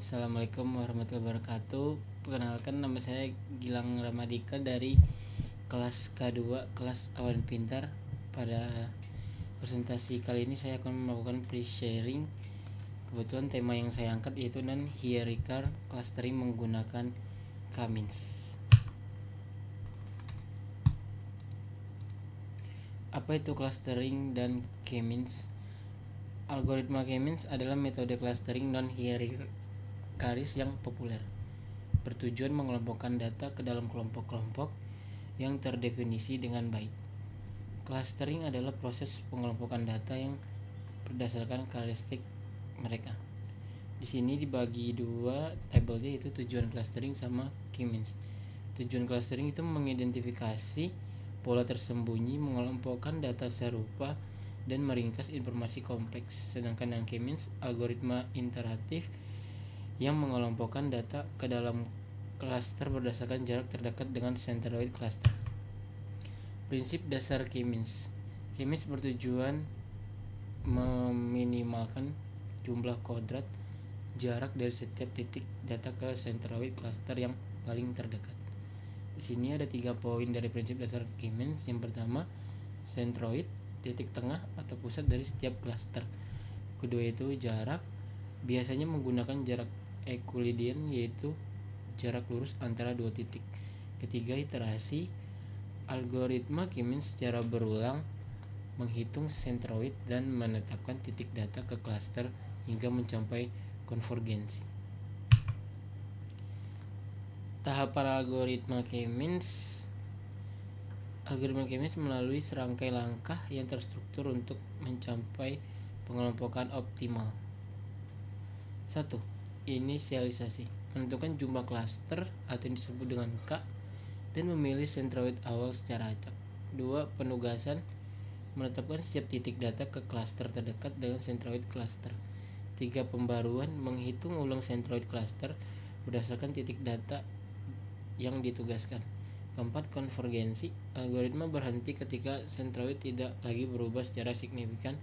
Assalamualaikum warahmatullahi wabarakatuh. Perkenalkan, nama saya Gilang Ramadika dari kelas K2 kelas Awan Pintar. Pada presentasi kali ini saya akan melakukan pre-sharing. Kebetulan tema yang saya angkat yaitu non-hierarchical clustering menggunakan K-means. Apa itu clustering dan K-means? Algoritma K-means adalah metode clustering non-hierarchis yang populer, bertujuan mengelompokkan data ke dalam kelompok-kelompok yang terdefinisi dengan baik. Clustering adalah proses pengelompokan data yang berdasarkan karakteristik mereka. Di sini dibagi dua tabel, yaitu tujuan clustering sama K-means. Tujuan clustering itu mengidentifikasi pola tersembunyi, mengelompokkan data serupa, dan meringkas informasi kompleks. Sedangkan yang K-means algoritma iteratif yang mengelompokkan data ke dalam klaster berdasarkan jarak terdekat dengan centroid cluster. Prinsip dasar K-means. K-means bertujuan meminimalkan jumlah kuadrat jarak dari setiap titik data ke centroid cluster yang paling terdekat. Di sini ada 3 poin dari prinsip dasar K-means. Yang pertama, centroid, titik tengah atau pusat dari setiap cluster. Kedua itu jarak, biasanya menggunakan jarak Euclidean, yaitu jarak lurus antara dua titik. Ketiga, iterasi. Algoritma K-means secara berulang menghitung centroid dan menetapkan titik data ke cluster hingga mencapai konvergensi. Tahapan algoritma K-means. Algoritma K-means melalui serangkai langkah yang terstruktur untuk mencapai pengelompokan optimal. 1. Inisialisasi, menentukan jumlah klaster atau yang disebut dengan K dan memilih centroid awal secara acak. 2. Penugasan, menetapkan setiap titik data ke klaster terdekat dengan centroid cluster. 3. Pembaruan, menghitung ulang centroid cluster berdasarkan titik data yang ditugaskan. 4. Konvergensi, algoritma berhenti ketika centroid tidak lagi berubah secara signifikan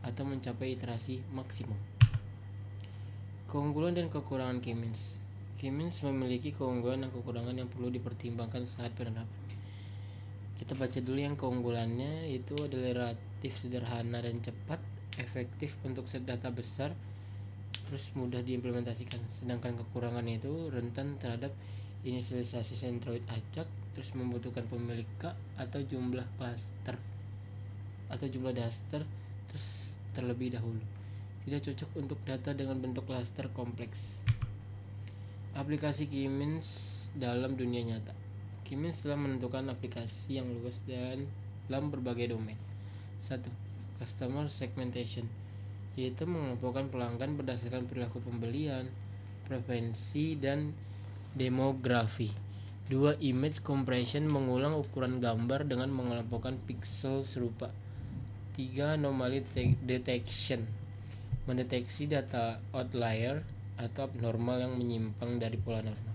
atau mencapai iterasi maksimum. Keunggulan dan kekurangan K-means. K-means memiliki keunggulan dan kekurangan yang perlu dipertimbangkan saat penerapan. Kita baca dulu yang keunggulannya, itu adalah relatif sederhana dan cepat, efektif untuk set data besar, terus mudah diimplementasikan. Sedangkan kekurangannya itu rentan terhadap inisialisasi centroid acak, terus membutuhkan pemilik K atau jumlah cluster atau jumlah daster terus terlebih dahulu. Tidak cocok untuk data dengan bentuk cluster kompleks. Aplikasi K-means dalam dunia nyata. K-means telah menentukan aplikasi yang luas dan dalam berbagai domain. 1. Customer segmentation, yaitu mengelompokkan pelanggan berdasarkan perilaku pembelian, preferensi, dan demografi. 2. Image compression, mengulang ukuran gambar dengan mengelompokkan pixel serupa. 3. Anomaly detection, mendeteksi data outlier atau abnormal yang menyimpang dari pola normal.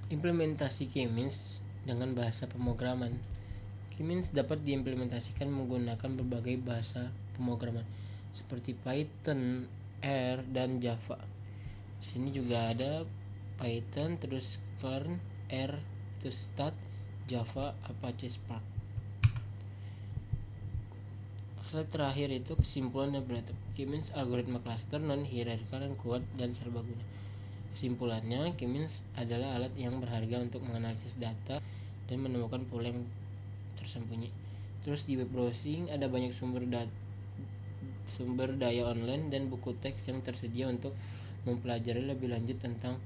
Implementasi K-means dengan bahasa pemrograman. K-means dapat diimplementasikan menggunakan berbagai bahasa pemrograman seperti Python, R, dan Java. Di sini juga ada Python, terus Kern, R itu Stat, Java, Apache Spark. Slide terakhir itu kesimpulan dan penutup. K-means algoritma cluster non-hierarchical yang kuat dan serbaguna. Kesimpulannya, K-means adalah alat yang berharga untuk menganalisis data dan menemukan pola yang tersembunyi. Terus di web browsing ada banyak sumber daya online dan buku teks yang tersedia untuk mempelajari lebih lanjut tentang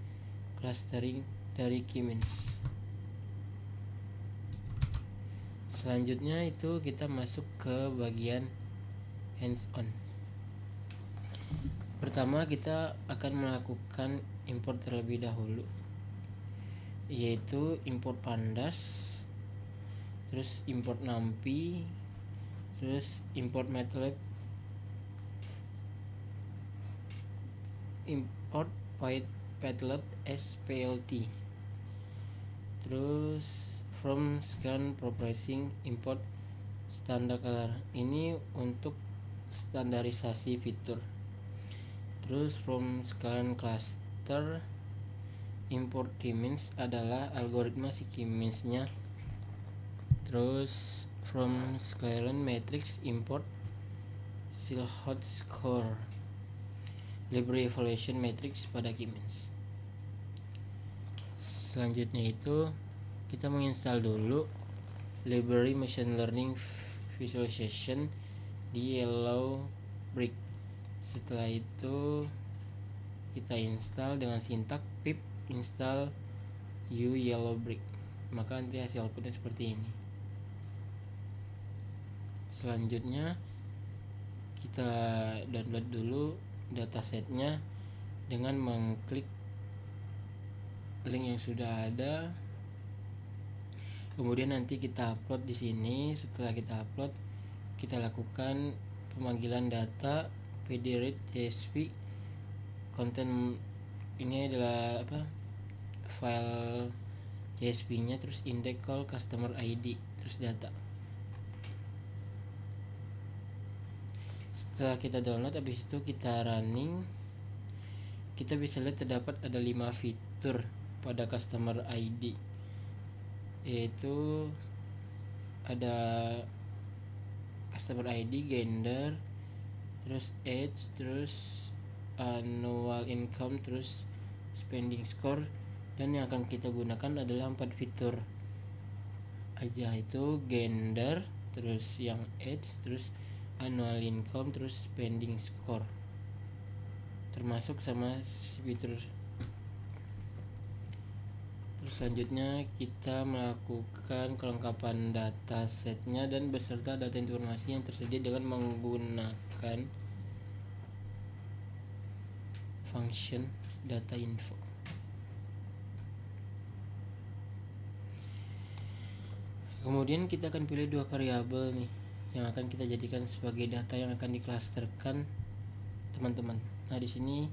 clustering dari K-means. Selanjutnya itu kita masuk ke bagian hands-on. Pertama, kita akan melakukan import terlebih dahulu, yaitu import pandas, terus import numpy, terus import matplotlib, import python splt, terus from scan processing import standard color, ini untuk standarisasi fitur. Terus from sekalian cluster import key-means adalah algoritma si key-means-nya. Terus from sekalian matrix import Silhouette score library evaluation matrix pada key-means. Selanjutnya itu kita menginstal dulu library machine learning visualization di Yellowbrick. Setelah itu kita install dengan sintak pip install Yellowbrick, maka nanti hasil outputnya seperti ini. Selanjutnya kita download dulu datasetnya dengan mengklik link yang sudah ada. Kemudian nanti kita upload di sini. Setelah kita upload, kita lakukan pemanggilan data pdread csv. Konten ini adalah file csv-nya, terus index call customer ID, terus data. Setelah kita download, habis itu kita running, kita bisa lihat terdapat ada 5 fitur pada customer ID, yaitu ada customer ID, gender, terus age, terus annual income, terus spending score. Dan yang akan kita gunakan adalah 4 fitur aja, itu gender, terus yang age, terus annual income, terus spending score, termasuk sama fitur. Terus selanjutnya kita melakukan kelengkapan data setnya dan beserta data informasi yang tersedia dengan menggunakan function data info. Kemudian kita akan pilih 2 variabel nih yang akan kita jadikan sebagai data yang akan diklasterkan teman-teman. Nah, di sini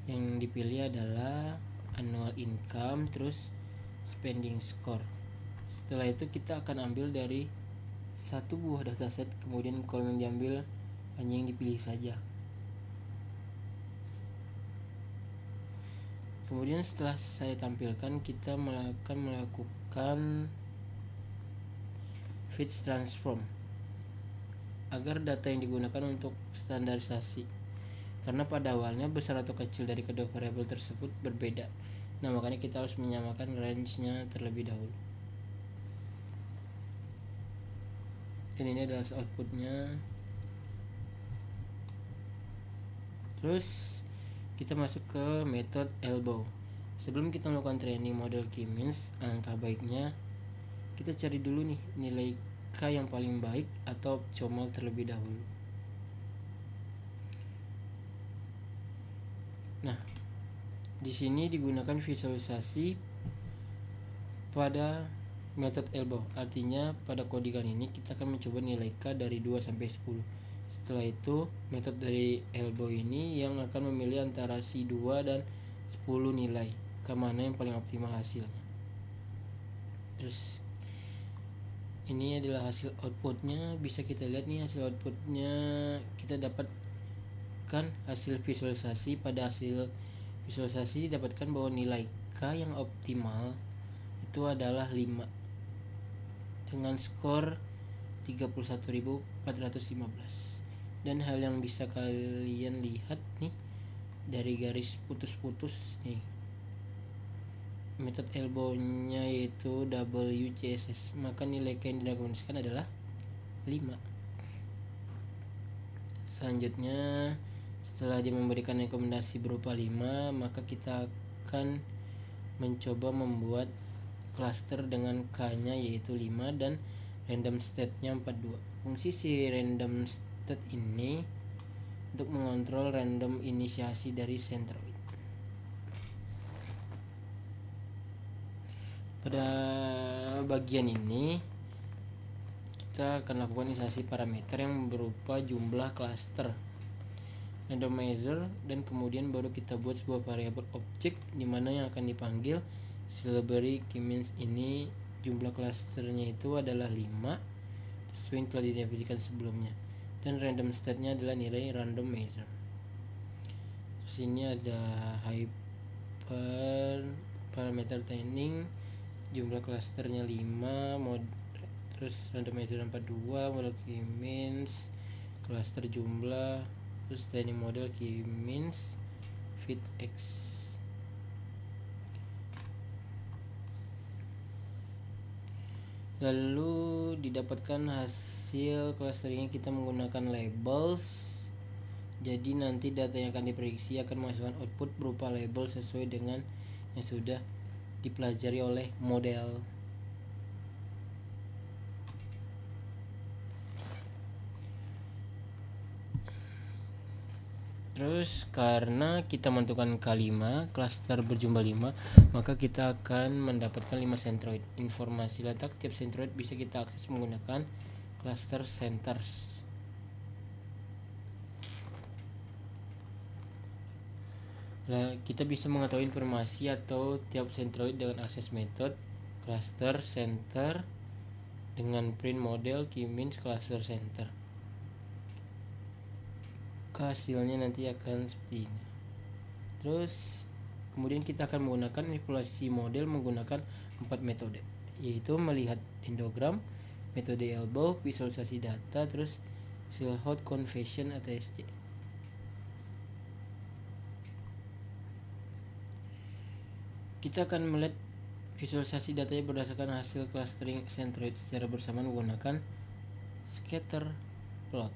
yang dipilih adalah annual income terus spending score. Setelah itu kita akan ambil dari satu buah dataset, kemudian kolom yang diambil hanya yang dipilih saja. Kemudian setelah saya tampilkan, kita akan melakukan fetch transform agar data yang digunakan untuk standarisasi, karena pada awalnya besar atau kecil dari kedua variabel tersebut berbeda. Nah, makanya kita harus menyamakan range-nya terlebih dahulu. Dan ini adalah outputnya. Terus kita masuk ke metode elbow. Sebelum kita melakukan training model key-means, alangkah baiknya kita cari dulu nih nilai K yang paling baik atau optimal terlebih dahulu. Nah, di sini digunakan visualisasi pada metode elbow. Artinya pada codingan ini kita akan mencoba nilai K dari 2 sampai 10. Setelah itu metode dari elbow ini yang akan memilih antara si 2 dan 10 nilai ke mana yang paling optimal hasilnya. Terus ini adalah hasil outputnya. Bisa kita lihat nih hasil outputnya, kita dapatkan hasil visualisasi. Pada hasil visualisasi didapatkan bahwa nilai K yang optimal itu adalah 5 dengan skor 31.415. Dan hal yang bisa kalian lihat nih dari garis putus-putus nih, metode elbow-nya yaitu WCSS, maka nilai K yang direkomendasikan adalah 5. Selanjutnya setelah dia memberikan rekomendasi berupa 5, maka kita akan mencoba membuat cluster dengan K-nya yaitu 5 dan random state-nya 42. Fungsi si random state ini untuk mengontrol random inisiasi dari Centroid. Pada bagian ini kita akan lakukan inisiasi parameter yang berupa jumlah cluster randomizer, dan kemudian baru kita buat sebuah variabel objek di mana yang akan dipanggil library key-means ini. Jumlah clusternya itu adalah 5 sesuai yang telah didefinisikan sebelumnya, dan random state-nya adalah nilai randomizer. Sini ada hyper parameter training, jumlah klasternya 5, terus randomizer 42, model key means, klaster jumlah, terus training model key means, fit x. Lalu didapatkan hasil clusteringnya kita menggunakan labels. Jadi nanti data yang akan diprediksi akan menghasilkan output berupa label sesuai dengan yang sudah dipelajari oleh model. Terus karena kita menentukan K5, klaster berjumlah 5, maka kita akan mendapatkan 5 centroid. Informasi letak tiap centroid bisa kita akses menggunakan cluster centers. Nah, kita bisa mengetahui informasi atau tiap centroid dengan akses metode cluster center dengan print model key means cluster center. Hasilnya nanti akan seperti ini. Terus kemudian kita akan menggunakan manipulasi model menggunakan 4 metode, yaitu melihat endogram, metode elbow, visualisasi data, terus Silhouette conversion atau SC. Kita akan melihat visualisasi datanya berdasarkan hasil clustering centroid secara bersamaan menggunakan scatter plot.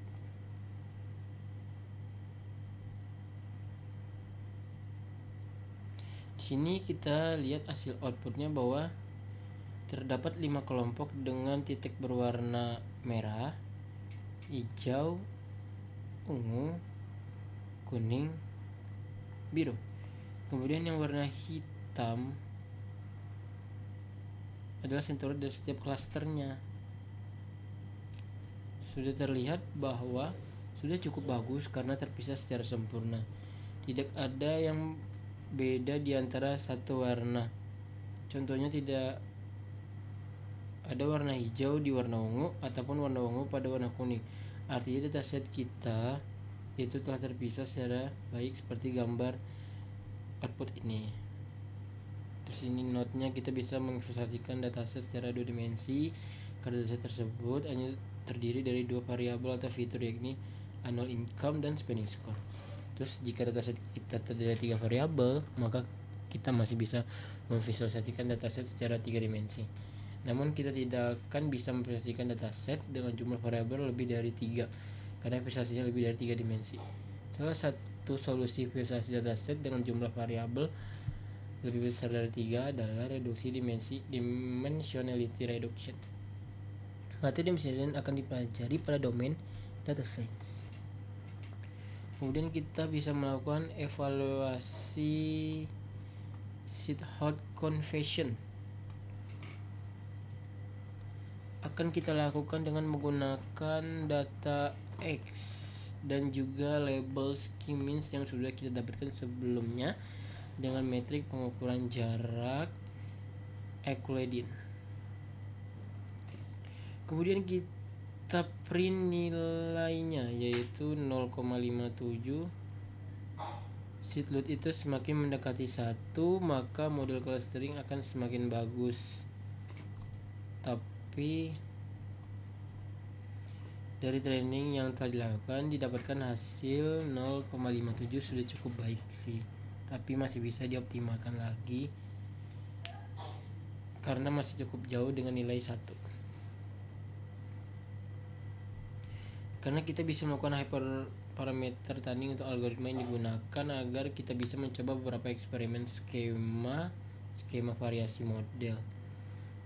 Di sini kita lihat hasil outputnya bahwa terdapat 5 kelompok dengan titik berwarna merah, hijau, ungu, kuning, biru. Kemudian yang warna hitam adalah centroid dari setiap klasternya. Sudah terlihat bahwa sudah cukup bagus karena terpisah secara sempurna. Tidak ada yang beda di antara satu warna. Contohnya tidak ada warna hijau di warna ungu ataupun warna ungu pada warna kuning. Artinya dataset kita itu telah terpisah secara baik seperti gambar output ini. Terus ini notnya kita bisa menginvestasikan dataset secara 2 dimensi karena dataset tersebut hanya terdiri dari 2 variabel atau fitur, yakni annual income dan spending score. Terus jika dataset kita terdiri dari 3 variabel, maka kita masih bisa memvisualisasikan dataset secara 3 dimensi. Namun kita tidak akan bisa memvisualisasikan dataset dengan jumlah variabel lebih dari 3 karena visualisasinya lebih dari 3 dimensi. Salah satu solusi visualisasi dataset dengan jumlah variabel lebih besar dari 3 adalah reduksi dimensionality reduction. Materi dimensionality akan dipelajari pada domain data science. Kemudian kita bisa melakukan evaluasi Silhouette conversion. Akan kita lakukan dengan menggunakan data X dan juga label key means yang sudah kita dapatkan sebelumnya dengan metrik pengukuran jarak Euclidean. Kemudian kita print nilainya, yaitu 0,57. Silhouette itu semakin mendekati 1, maka model clustering akan semakin bagus. Tapi dari training yang telah dilakukan didapatkan hasil 0,57 sudah cukup baik sih, tapi masih bisa dioptimalkan lagi karena masih cukup jauh dengan nilai 1. Karena kita bisa melakukan hyperparameter tuning untuk algoritma yang digunakan agar kita bisa mencoba beberapa eksperimen skema variasi model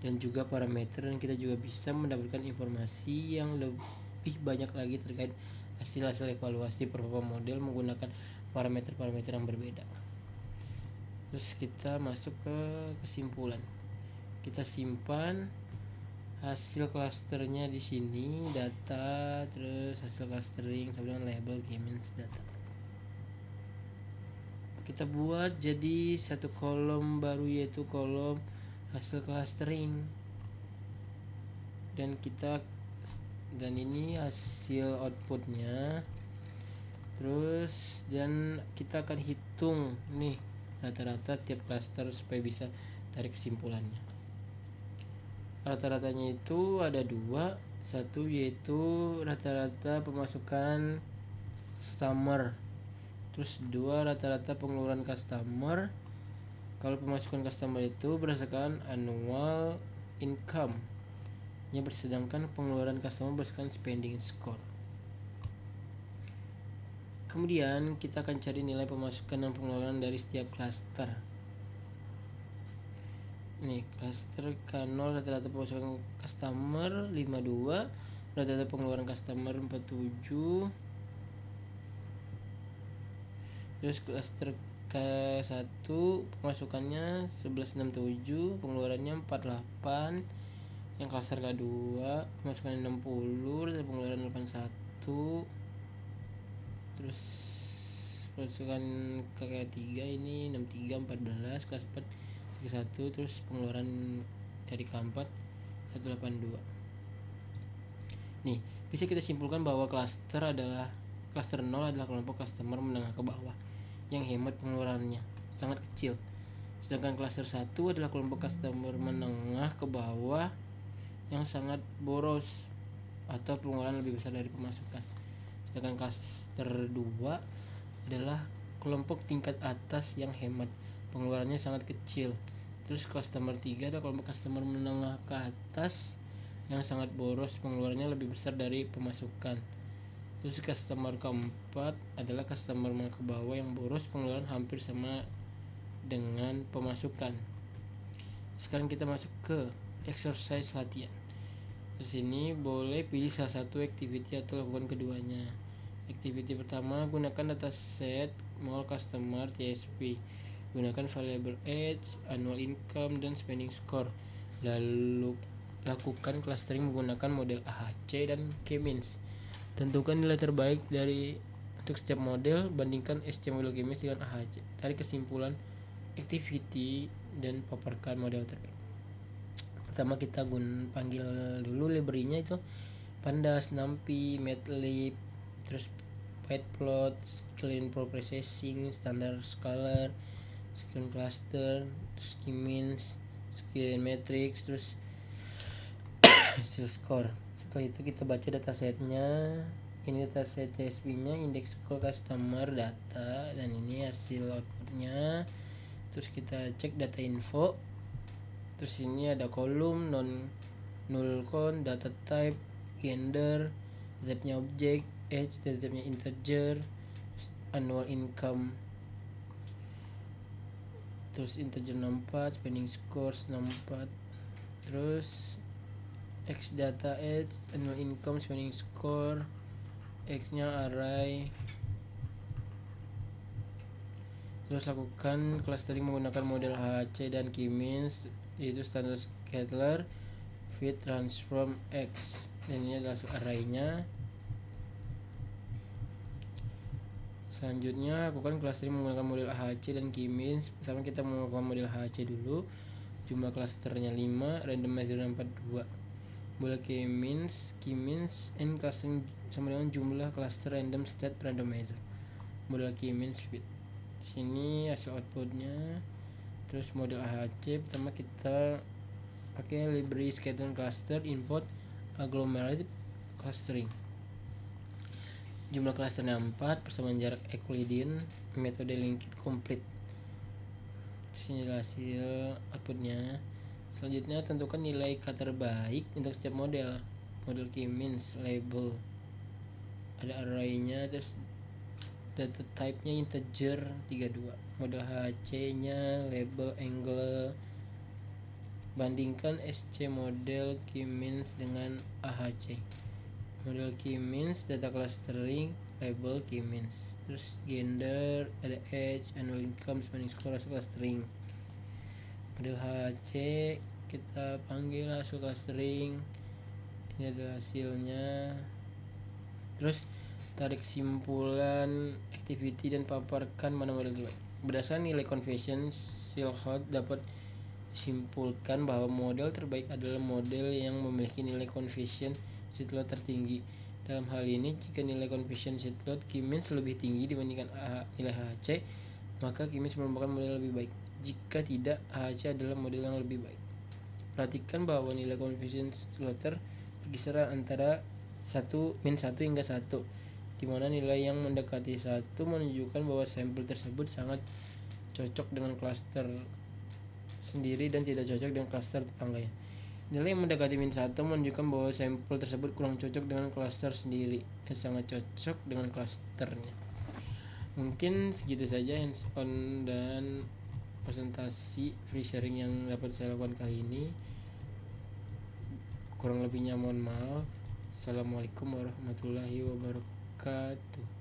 dan juga parameter, dan kita juga bisa mendapatkan informasi yang lebih banyak lagi terkait hasil-hasil evaluasi performa model menggunakan parameter-parameter yang berbeda. Terus kita masuk ke kesimpulan. Kita simpan hasil klasternya di sini, data, terus hasil clustering sampai dengan label key means data. Kita buat jadi satu kolom baru, yaitu kolom hasil clustering, dan ini hasil outputnya. Terus dan kita akan hitung nih rata-rata tiap klaster supaya bisa tarik kesimpulannya. Rata-ratanya itu ada dua. Satu yaitu rata-rata pemasukan customer. Terus dua rata-rata pengeluaran customer. Kalau pemasukan customer itu berdasarkan annual income, yang sedangkan pengeluaran customer berdasarkan spending score. Kemudian kita akan cari nilai pemasukan dan pengeluaran dari setiap klaster. Nih, klaster K0 rata-rata pemasukan customer 52, rata-rata pengeluaran customer 47. Terus klaster K1 pemasukannya 1167, pengeluarannya 48. Yang klaster K2 pemasukannya 60, rata-rata pengeluaran 81. Terus pemasukan K3 ini 63, 14, kelas 4 31, terus pengeluaran dari K4 182. Nih, bisa kita simpulkan bahwa klaster 0 adalah kelompok customer menengah ke bawah yang hemat pengeluarannya sangat kecil. Sedangkan klaster 1 adalah kelompok customer menengah ke bawah yang sangat boros atau pengeluaran lebih besar dari pemasukan. Sedangkan klaster 2 adalah kelompok tingkat atas yang hemat, pengeluarannya sangat kecil. Terus customer 3 adalah kelompok customer menengah ke atas yang sangat boros, pengeluarannya lebih besar dari pemasukan. Terus customer keempat adalah customer menengah ke bawah yang boros, pengeluaran hampir sama dengan pemasukan. Sekarang kita masuk ke exercise latihan. Di sini boleh pilih salah satu activity atau lakukan keduanya. Activity pertama, gunakan dataset mall customer TSP. Gunakan variable age, annual income, dan spending score. Lalu lakukan clustering menggunakan model AHC dan K-means. Tentukan nilai terbaik dari untuk setiap model, bandingkan SC model K-means dengan AHC. Tarik kesimpulan activity dan paparkan model terbaik. Pertama kita panggil dulu library-nya itu pandas, numpy, matplotlib, terus pyplot, clean pro processing, standard scalar, screen cluster, terus K-means, screen matrix, terus hasil score. Setelah itu kita baca datasetnya. Ini dataset CSV nya, indeks score customer data, dan ini hasil outputnya. Terus kita cek data info. Terus ini ada kolom null count, data type, gender, data type-nya object, age, data type-nya integer, annual income, terus integer 64, spending score 64, terus x data age, annual income, spending score, x nya array. Terus lakukan clustering menggunakan model HC dan K-means, yaitu standard scalar, fit, transform, x, dan ini adalah array-nya. Selanjutnya lakukan clustering menggunakan model HC dan K-means. Pertama kita menggunakan model HC dulu. Jumlah klasternya 5, randomizer 42. Model K-means and clustering sama dengan jumlah cluster random state randomizer. Model K-means fit. Sini hasil outputnya. Terus model AHC, pertama kita pakai library scattering cluster, input agglomerative clustering. Jumlah klasternya 4, persamaan jarak Euclidean, metode linked complete. Sini hasil outputnya. Selanjutnya tentukan nilai K terbaik untuk setiap model. Model K-means, label, ada array-nya, terus data type-nya integer 32. Model HC-nya label angle. Bandingkan SC model K-means dengan AHC. Model K-means, data clustering, label K-means. Terus gender, ada age, annual income, spending score, hasil clustering. Model HC kita panggil hasil clustering. Ini adalah hasilnya. Terus tarik kesimpulan activity dan paparkan mana model terbaik. Berdasarkan nilai convention, Silhouette dapat simpulkan bahwa model terbaik adalah model yang memiliki nilai convention setelah tertinggi Dalam hal ini, jika nilai confusion set load K-means lebih tinggi dibandingkan nilai HHC, maka K-means merupakan model lebih baik. Jika tidak, HHC adalah model yang lebih baik. Perhatikan bahwa nilai confusion loader berkisar antara min 1 hingga 1, di mana nilai yang mendekati 1 menunjukkan bahwa sampel tersebut sangat cocok dengan klaster sendiri dan tidak cocok dengan klaster tetangganya. Nilai yang mendekati min 1 menunjukkan bahwa sampel tersebut kurang cocok dengan klaster sendiri dan sangat cocok dengan klasternya. Mungkin segitu saja hands on dan presentasi free sharing yang dapat saya lakukan kali ini. Kurang lebihnya mohon maaf. Assalamualaikum warahmatullahi wabarakatuh.